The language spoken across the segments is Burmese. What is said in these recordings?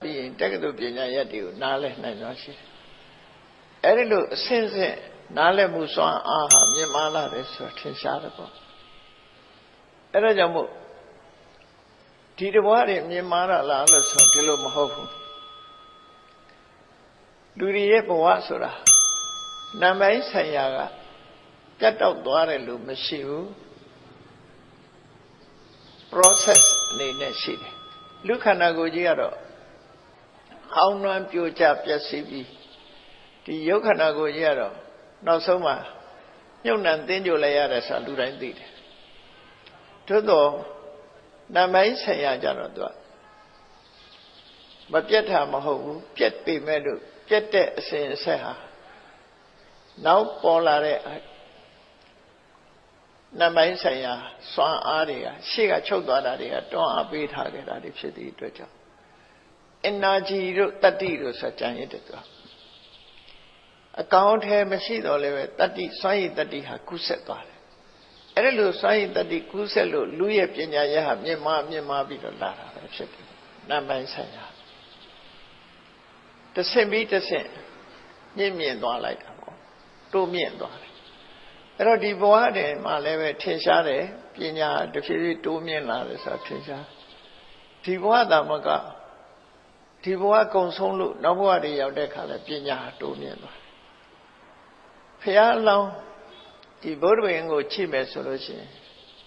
ပြီးတက္ကသိုလ်ပညာရပ်တွေကိုနားလည်နိုင်သွားရှိတယ်။အဲဒီလိုအစဉ်စဉ်နားလည်မှုစွမ်းအားဟာမြင့်မားလာတယ်ဆိုတာထင်ရှားတယ်ပေါ့။အဲဒါကြောင့်မို့ဒီတဘွားတွေမြင့်မားတာလားလို့ဆိုဒီလိုမဟုတ်ဘူး။လူတွေရဲ့ဘဝဆိုတာနာမည်ဆိုင်ရာကပြတ်တောက်သွားတယ်လို့မရှိဘူး။ process အနေနဲ့ရှိတယ်။လူခန္ဓာကိုယ်ကြီးကတော့အောင်းနှွမ်းပြိုကျပျက်စီးပြီးဒီယုတ်ခန္ဓာကိုယ်ကြီးကတော့နောက်ဆုံးမှာမြုပ်နှံသင်းကြိုလိုက်ရတယ်ဆိုတာလူတိုင်းသိတယ်။သို့တော့နာမည်ဆိုင်ရာကြတော့သူကမပြတ်တာမဟုတ်ဘူးပြတ်ပေမဲ့လို့ပြတ်တဲ့အစဉ်အဆက်ဟာနောက်ပေါ်လာတဲ့နာမည်ဆိုင်ရာစွမ်းအားတွေကရှေ့ကချုပ်သွားတာတွေကတွန်းအားပေးထားခဲ့တာတွေဖြစ်သည့်အတွက်ကြောင့် energy တို့တတ္တိတို့ဆိုကြံရတဲ့သူအကောင်းထဲမရှိတော့လည်းပဲတတ္တိစွမ်းရည်တတ္တိဟာကူးဆက်သွားတယ်အဲ့ဒါလို့စွမ်းရည်တတ္တိကူးဆက်လို့လူရဲ့ပညာရဟာမြင့်မားပြီးတော့လာတာပဲဖြစ်တယ်နာမည်ဆိုင်ရာတစ်ဆင့်ပြီးတစ်ဆင့်မြင့်သွားလိုက်တာပေါ့တိုးမြင့်သွားတယ်အဲ့တော့ဒီဘဝတည်းမှာလည်းပဲထင်ရှားတယ်ပညာတဖြည်းဖြည်းတိုးမြင့်လာတယ်ဆိုတာထင်ရှားဒီဘဝသာမကဒီဘဝကုံဆုံးလို့နောက်ဘဝတွေရောက်တဲ့အခါလဲပညာတိုးမြင့်သွားတယ်ဖះအလောင်းဒီဗုဒ္ဓဘုရင်ကိုချိမယ်ဆိုလို့ရှိရင်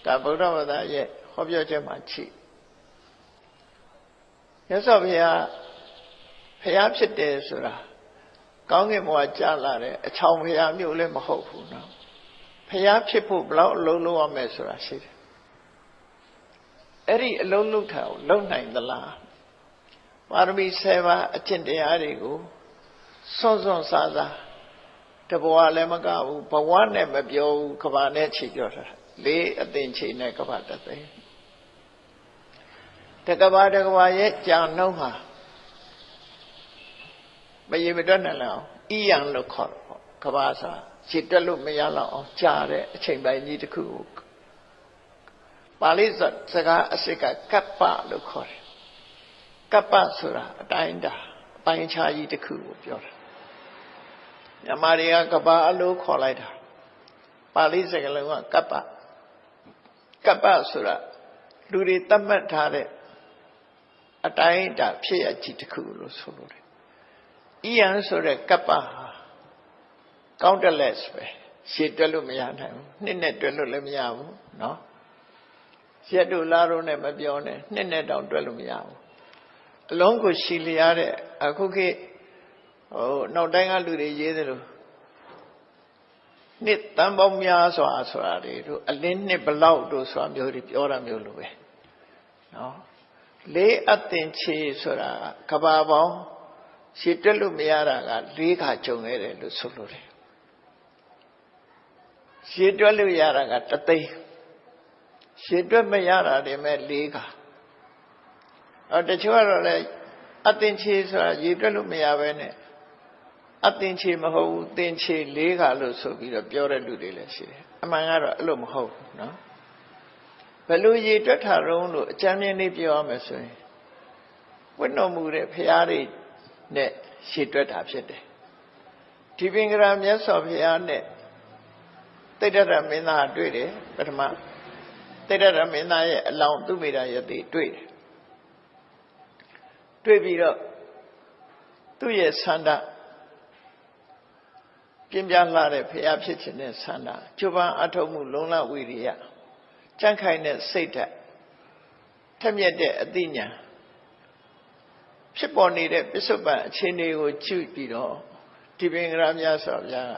ဒါဗုဒ္ဓဘာသာရဲ့ဟောပြောချက်မှာချိမြတ်စွာဘုရားဖះဖြစ်တယ်ဆိုတာကောင်းကင်ဘဝကြာလာတဲ့အချောင်ဖះမျိုးလည်းမဟုတ်ဘူးနော်ဖះဖြစ်ဖို့ဘလောက်အလုံးလုံးရမယ်ဆိုတာရှိတယ်အဲ့ဒီအလုံးလုံးထားကိုလုံနိုင်သလားပါရမီ7ပါးအကျင့်တရားတွေကိုစွန့်စားတဘဝလည်းမကဘူးဘဝနဲ့မပြောဘူးကဘာနဲ့ချီပြောတာလေးအသင်ချီနဲ့ကဘာတသိတကဘာရဲ့ကြာနှုံးဟာမရေမတွက်နိုင်လောက်ဤယံလို့ခေါ်တယ်ပေါ့ကဘာဆိုရှည်တွက်လို့မရလောက်အောင်ကြာတဲ့အချိန်ပိုင်းကြီးတစ်ခုကိုပါဠိစကားအစစ်ကကပ္ပလို့ခေါ်တယ်ကပ္ပဆိုတာအတိုင်းတာအပိုင်းခြားကြီးတစ်ခုကိုပြောတာမြန်မာတွေကကပ္ပအလို့ခေါ်လိုက်တာပါဠိစကားလုံးကကပ္ပဆိုတာလူတွေသတ်မှတ်ထားတဲ့အတိုင်းတာဖြစ်ရကြီးတစ်ခုလို့ဆိုလို့တယ်ဤယံဆိုတဲ့ကပ္ပဟာ countless ပဲရှည်တွက်လို့မရနိုင်ဘူးနှစ်နဲ့တွက်လို့လည်းမရဘူးเนาะရက်တို့လားတို့နဲ့မပြောနဲ့နှစ်နဲ့တောင်တွက်လို့မရဘူးအလုံးကိုရှည်လျားတဲ့အခုခေတ်နောက်တိုင်းကလူတွေရေးတယ်လို့နှစ်တန်ပေါင်းများစွာဆိုတာတွေတို့အလင်းနှစ်ဘလောက်တို့ဆိုတာမျိုးတွေပြောတာမျိုးလိုပဲเนาะလေးအသင်ချေဆိုတာကဘာပေါင်းရှည်တွက်လို့မရတာက၄ခါကြုံခဲ့တယ်လို့ဆိုလို့တယ်ရှည်တွက်လို့ရတာကတသိန်းရှည်တွက်မရတာတွေမဲ့၄ခါတချို့ကတော့လည်းအသင်ချေဆိုတာရေတွက်လို့မရဘဲနဲ့အသင်ချေမဟုတ်ဘူးသင်ချေ၄ခါလို့ဆိုပြီးတော့ပြောတဲ့လူတွေလည်းရှိတယ်အမှန်ကတော့အဲ့လိုမဟုတ်ဘူးနော်ဘယ်လိုရေတွက်ထားတော့လို့အကြမ်းမြင်လေးပြောရမယ်ဆိုရင်ဝိတော်မူတဲ့ဖရာတွေနဲ့ရှည်တွက်တာဖြစ်တယ်ဒီပင်ကရာမြတ်စွာဘုရားနဲ့တိဋ္ဌရမင်းသားတွေ့တယ်ပထမတိဋ္ဌရမင်းသားရဲ့အလောင်းသူမိတာယတိတွေ့တယ်တွေ့ပြီးတော့သူ့ရဲ့ဆန္ဒပြင်းပြလာတဲ့ဖရာဖြစ်ခြင်းနဲ့ဆန္ဒကျုပ်ပန်းအထုတ်မှုလုံလဝိရိယကြံ့ခိုင်တဲ့စိတ်ဓာတ်ထက်မြက်တဲ့အသိဉာဏ်ဖြစ်ပေါ်နေတဲ့ပစ္စုပန်အခြေအနေကိုကြည့်ပြီးတော့ဒီပင်ကရာမြတ်စွာဘုရားက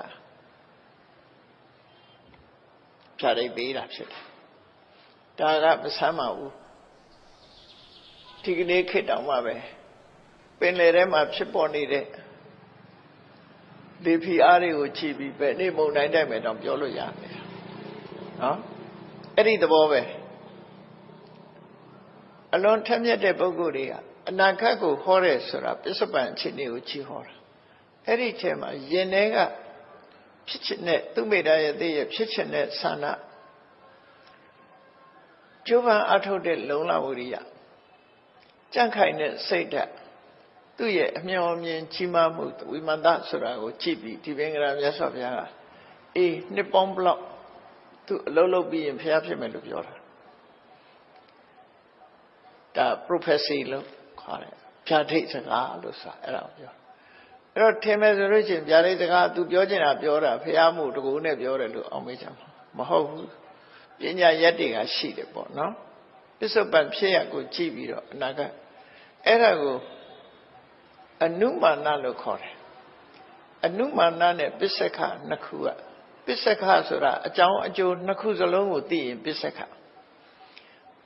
ဖြာရိပ်ပေးတာဖြစ်တယ်ဒါကမဆမ်းပါဘူးဒီကနေ့ခေတ်တောင်မှပဲပင်လယ်ထဲမှာဖြစ်ပေါ်နေတဲ့လေဖီအားတွေကိုကြည့်ပြီးပဲနေမုန်တိုင်းတိုင်းပဲတော့ပြောလို့ရတယ်နော်အဲ့ဒီသဘောပဲအလွန်ထက်မြက်တဲ့ပုဂ္ဂိုလ်တွေကအနာဂတ်ကိုဟောတယ်ဆိုတာပစ္စုပန်အခြေအနေကိုကြည့်ဟောတာအဲ့ဒီထဲမှာယင်ထဲကဖြစ်ချင်တဲ့သူမိတာရဲ့သိရဲ့ဖြစ်ချင်တဲ့ဆန္ဒကျိုးပန်းအထုတ်တဲ့လုံလဝိရိယကြံ့ခိုင်တဲ့စိတ်ဓာတ် သူ့ရဲ့အမျှော်အမြင်ကြီးမားမှုဝိမာန်တဆိုတာကိုကြည့်ပြီးဒီပင်ကရာမြတ်စွာဘုရားကအေးနှစ်ပေါင်းဘလောက်သူအလုံးလုံးပြီးရင်ဘုရားဖြစ်မယ်လို့ပြောတာဒါ prophecy လို့ခေါ်တယ်ဗျာဒိတ်စကားလို့ဆိုတာအဲ့ဒါကိုပြောအဲ့တော့ထင်မယ်ဆိုလို့ရှိရင်ဗျာဒိတ်စကားသူပြောချင်တာပြောတာဘုရားမှုတကူနဲ့ပြောတယ်လို့အောင်မေးကြမှာမဟုတ်ဘူးပညာရက်တွေကရှိတယ်ပေါ့နော်ပစ္စုပန်ဖြစ်ရကိုကြည့်ပြီးတော့အနာကအဲ့ဒါကိုအနုမာနလို့ခေါ်တယ်အနုမာနနဲ့ပစ္စကနှစ်ခုကပစ္စကဆိုတာအကြောင်းအကျိုးနှစ်ခုစလုံးကိုသိရင်ပစ္စက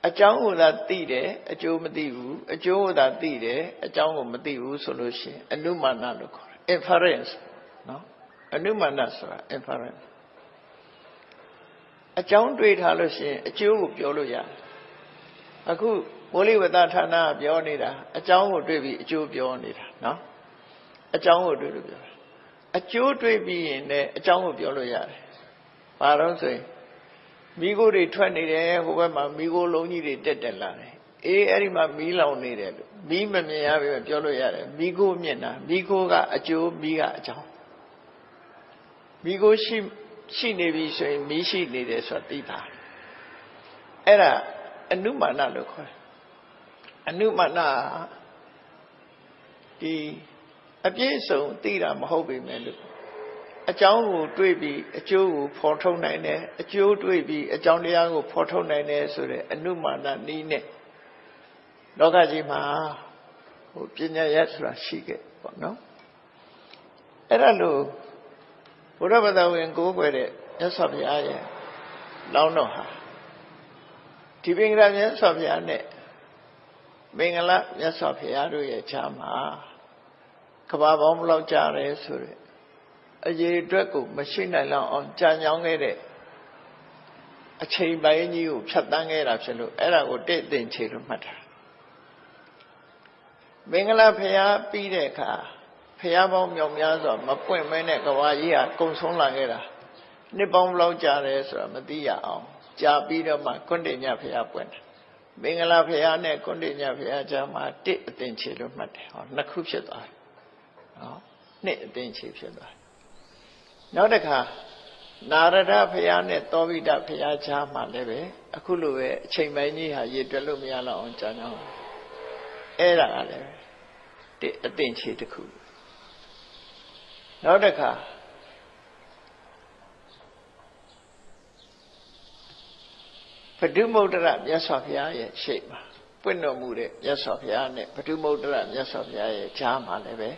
အကြောင်းကိုသာသိတယ်အကျိုးမသိဘူးအကျိုးကိုသာသိတယ်အကြောင်းကိုမသိဘူးဆိုလို့ရှိရင်အနုမာနလို့ခေါ်တယ် inference နော်အနုမာနဆိုတာ inference အကြောင်းတွေးထားလို့ရှိရင်အကျိုးကိုပြောလို့ရတယ်အခုမိုးလေဝသဌာနကပြောနေတာအကြောင်းကိုတွေးပြီးအကျိုးပြောနေတာနော်အကြောင်းကိုတွေးလို့ပြောအကျိုးတွေးပြီးရင်လည်းအကြောင်းကိုပြောလို့ရတယ်ဘာလို့ဆိုရင်မိခိုးတွေထွက်နေတယ်ဟိုဘက်မှာမိခိုးလုံးကြီးတွေတက်လာတယ်အေးအဲ့ဒီမှာမီးလောင်နေတယ်လို့မီးမမြင်ရပြီပြောလို့ရတယ်မိခိုးမြင်တာမိခိုးကအကျိုးမီးကအကြောင်းမိခိုးရှိနေပြီဆိုရင်မီးရှိနေတယ်ဆိုတာသိတာအဲ့ဒါအနုမာနလို့ခေါ်တယ်အနုမာနဒီအပြည့်အစုံသိတာမဟုတ်ပေမဲ့လို့အကြောင်းကိုတွေးပြီးအကျိုးကိုဖော်ထုတ်နိုင်တယ်အကျိုးတွေးပြီးအကြောင်းတရားကိုဖော်ထုတ်နိုင်တယ်ဆိုတဲ့အနုမာနနည်းနဲ့လောကကြီးမှာပညာရဆိုတာရှိခဲ့ပေါ့နော်အဲ့ဒါလို့ဘုရားဘာသာဝင်ကိုးကွယ်တဲ့မြတ်စွာဘုရားရဲ့လောင်းတော်ဟာဒီပင်ကရာမြတ်စွာဘုရားနဲ့မင်္ဂလာမြတ်စွာဘုရားတို့ရဲ့ခြားမှာကဘာပေါင်းဘလောက်ကြာတယ်ဆိုတဲ့အရေးအတွက်ကိုမရှိနိုင်လောက်အောင်ကြာညောင်းခဲ့တဲ့အချိန်ပိုင်းကြီးကိုဖြတ်တန်းခဲ့တာဖြစ်လို့အဲ့ဒါကိုတည့်တင်ချေလို့မှတ်တာမင်္ဂလာဘုရားပြီးတဲ့အခါဘုရားပေါင်းမြောက်များစွာမပွင့်မဲနဲ့ကဘာကြီးဟာကုံဆုံးလာခဲ့တာနှစ်ပေါင်းဘလောက်ကြာတယ်ဆိုတာမသိရအောင်ကြာပြီးတော့မှကွန္တိညဘုရားပွင့်တယ်မင်္ဂလာဘုရားနဲ့ကွန္တိညဘုရားကြားမှာတစ်အတင်ချေလို့မှတ်တယ်ဟောနှစ်ခုဖြစ်သွားတယ်နော်နှစ်အတင်ချေဖြစ်သွားတယ်နောက်တစ်ခါနာရဒဘုရားနဲ့သောဘိတဘုရားကြားမှာလည်းပဲအခုလိုပဲအချိန်ပိုင်းကြီးဟာရေတွက်လို့မရတော့အောင်ကြာညောင်းအဲ့ဒါကလည်းတစ်အတင်ချေတစ်ခုနောက်တစ်ခါပဒုမုဒ္ဒရမြတ်စွာဘုရားရဲ့ရှေ့မှာပွင့်တော်မူတဲ့မြတ်စွာဘုရားနဲ့ပဒုမုဒ္ဒရမြတ်စွာဘုရားရဲ့ကြားမှာလည်းပဲ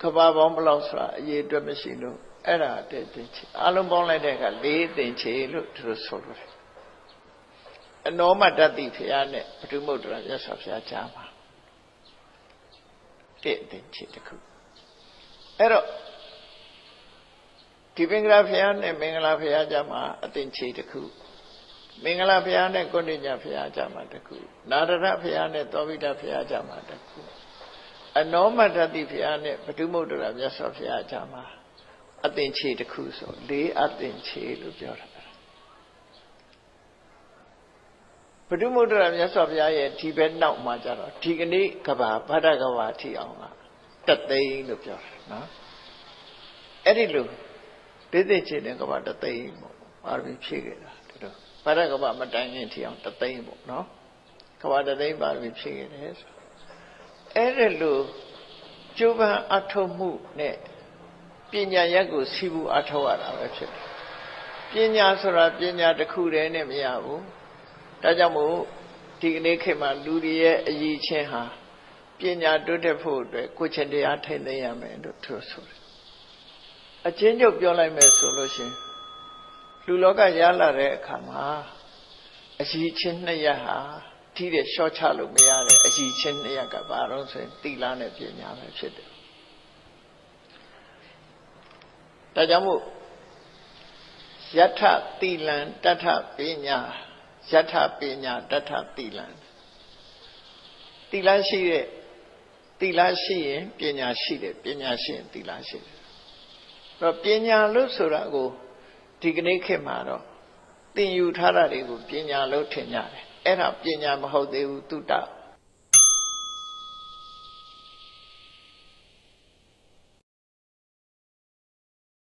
ကဘာပေါင်းဘလောက်ဆိုတာအရေးအတွက်မရှိလို့အဲ့ဒါတဲ့တင်ချေအလုံးပေါင်းလိုက်တဲ့အခါ၄တင်ချေလို့သူတို့ဆိုလို့တယ်အနောမတ္တိဘုရားနဲ့ပဒုမုဒ္ဒရမြတ်စွာဘုရားကြားမှာတဲ့တင်ချေတစ်ခုအဲ့တော့ဒီပင်္ဂလာဘုရားနဲ့မင်္ဂလာဘုရားကြားမှာအတင်ချေတစ်ခုမင်္ဂလာဘုရားနဲ့ကွန္တိညဘုရားကြားမှာတစ်ခုနာရဒဘုရားနဲ့သောဘိတဘုရားကြားမှာတစ်ခုအနောမတ္တိဘုရားနဲ့ပဒုမုဒ္ဒရမြတ်စွာဘုရားကြားမှာအသင်္ချေတစ်ခုဆို၄အသင်္ချေလို့ပြောတာပဒုမုဒ္ဒရမြတ်စွာဘုရားရဲ့ဒီဘက်နောက်မှာကြတော့ဒီကနေ့ကဘာဗဒ္ဒကဘာထီအောင်ကတသိန်းလို့ပြောတာနော်အဲ့ဒီလိုဒေသချေတဲ့ကဘာတသိန်းပေါ့ပါရမီဖြည့်ခဲ့တာတို့ဗဒ္ဒကဘာမတိုင်ခင်ထီအောင်တသိန်းပေါ့နော်ကဘာတသိန်းပါရမီဖြည့်ခဲ့တယ်ဆိုအဲ့ဒီလိုကျိုးပန်းအထုံးမှုနဲ့ပညာရက်ကိုစီးပူအထောက်ရတာပဲဖြစ်တယ်ပညာဆိုတာပညာတစ်ခုတည်းနဲ့မရဘူးဒါကြောင့်မို့ဒီကနေ့ခေတ်မှာလူတွေရဲ့အရေးချင်းဟာပညာတိုးတက်ဖို့အတွက်ကိုယ်ချင်းတရားထိန်းသိမ်းရမယ်လို့သူဆိုတယ်အချင်းချုပ်ပြောလိုက်မယ်ဆိုလို့ရှင်လူလောကရလာတဲ့အခါမှာအရေးချင်းနှစ်ရပ်ဟာထိတဲ့ရှော့ချလို့မရတဲ့အရေးချင်းနှစ်ရပ်ကဘာလို့ဆိုရင်သီလနဲ့ပညာပဲဖြစ်တယ်ဒါကြောင့်မို့ယထသီလံတထပညာယထပညာတထသီလံသီလရှိတဲ့သီလရှိရင်ပညာရှိတယ်ပညာရှိရင်သီလရှိတယ်အဲ့တော့ပညာလို့ဆိုတာကိုဒီကနေ့ခေတ်မှာတော့သင်ယူထားတာတွေကိုပညာလို့ထင်ကြတယ်အဲ့ဒါပညာမဟုတ်သေးဘူးသုတ